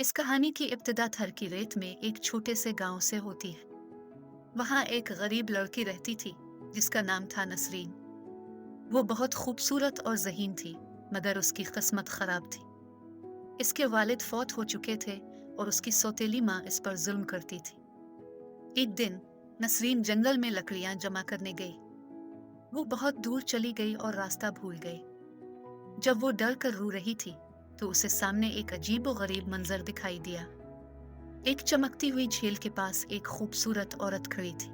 इस कहानी की इब्तिदा थर की रेत में एक छोटे से गांव से होती है। वहां एक गरीब लड़की रहती थी जिसका नाम था नसरीन। वो बहुत खूबसूरत और ज़हीन थी, मगर उसकी किस्मत खराब थी। इसके वालिद फौत हो चुके थे और उसकी सौतेली माँ इस पर जुल्म करती थी। एक दिन नसरीन जंगल में लकड़ियां जमा करने गई। वो बहुत दूर चली गई और रास्ता भूल गई। जब वो डर कर रो रही थी तो उसे सामने एक अजीबो गरीब मंजर दिखाई दिया। एक चमकती हुई झील के पास एक खूबसूरत औरत खड़ी थी।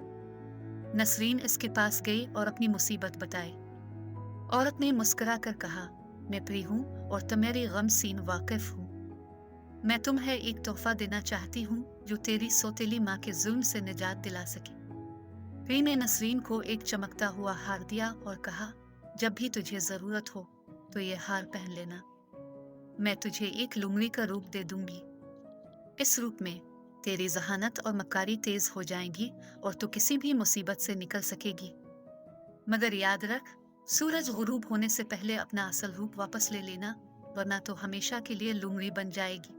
नसरीन इसके पास गई और अपनी मुसीबत बताई। औरत ने मुस्कुरा कर कहा, मैं प्री हूँ और तुम्हारी गमसीन वाकिफ हूँ। मैं तुम्हें एक तोहफा देना चाहती हूँ जो तेरी सौतेली माँ के जुल्म से निजात दिला सके। प्री ने नसरीन को एक चमकता हुआ हार दिया और कहा, जब भी तुझे जरूरत हो तो ये हार पहन लेना। मैं तुझे एक लुंगड़ी का रूप दे दूंगी। इस रूप में तेरी जहानत और मक्कारी तेज हो जाएंगी और तू किसी भी मुसीबत से निकल सकेगी। मगर याद रख, सूरज गुरूब होने से पहले अपना असल रूप वापस ले लेना, वरना तो हमेशा के लिए लुंगड़ी बन जाएगी।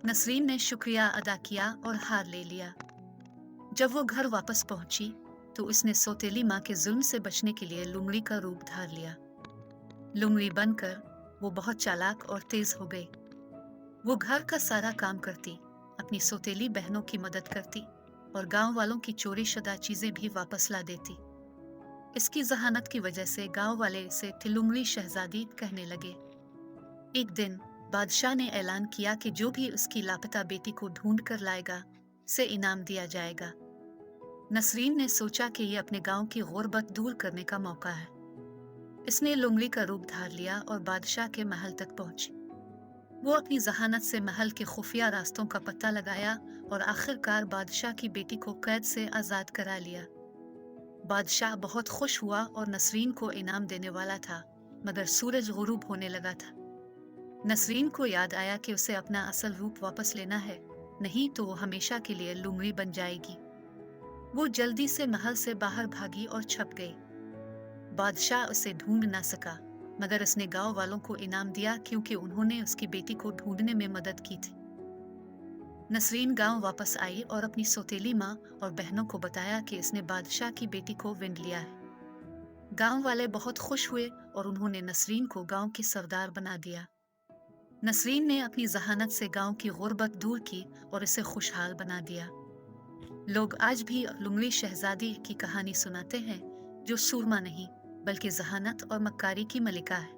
नसरीन ने शुक्रिया अदा किया और हार ले लिया। जब वो घर वापस पहुंची तो उसने सौतेली माँ के जुल्म से बचने के लिए लुंगड़ी का रूप धार लिया। लुंगड़ी बनकर वो बहुत चालाक और तेज हो गई। वो घर का सारा काम करती, अपनी सौतेली बहनों की मदद करती और गांव वालों की चोरी शुदा चीजें भी वापस ला देती। इसकी जहानत की वजह से गांव वाले इसे थिलुंगली शहजादी कहने लगे। एक दिन बादशाह ने ऐलान किया कि जो भी उसकी लापता बेटी को ढूंढ कर लाएगा उसे इनाम दिया जाएगा। नसरीन ने सोचा कि ये अपने गांव की गुर्बत दूर करने का मौका है। इसने लुंगड़ी का रूप धार लिया और बादशाह के महल तक पहुंची। वो अपनी जहानत से महल के खुफिया रास्तों का पता लगाया और आखिरकार बादशाह की बेटी को कैद से आजाद करा लिया। बादशाह बहुत खुश हुआ और नसरीन को इनाम देने वाला था, मगर सूरज गुरूब होने लगा था। नसरीन को याद आया कि उसे अपना असल रूप वापस लेना है, नहीं तो वो हमेशा के लिए लुंगड़ी बन जाएगी। वो जल्दी से महल से बाहर भागी और छप गई। बादशाह उसे ढूंढ ना सका, मगर उसने गांव वालों को इनाम दिया क्योंकि उन्होंने उसकी बेटी को ढूंढने में मदद की थी। नसरीन गांव वापस आई और अपनी सौतेली माँ और बहनों को बताया कि इसने बादशाह की बेटी को विंद लिया है। गांव वाले बहुत खुश हुए और उन्होंने नसरीन को गांव की सरदार बना दिया। नसरीन ने अपनी जहानत से गांव की गुर्बत दूर की और इसे खुशहाल बना दिया। लोग आज भी लुंगड़ी शहजादी की कहानी सुनाते हैं, जो सूरमा नहीं बल्कि जहानत और मक्कारी की मलिका है।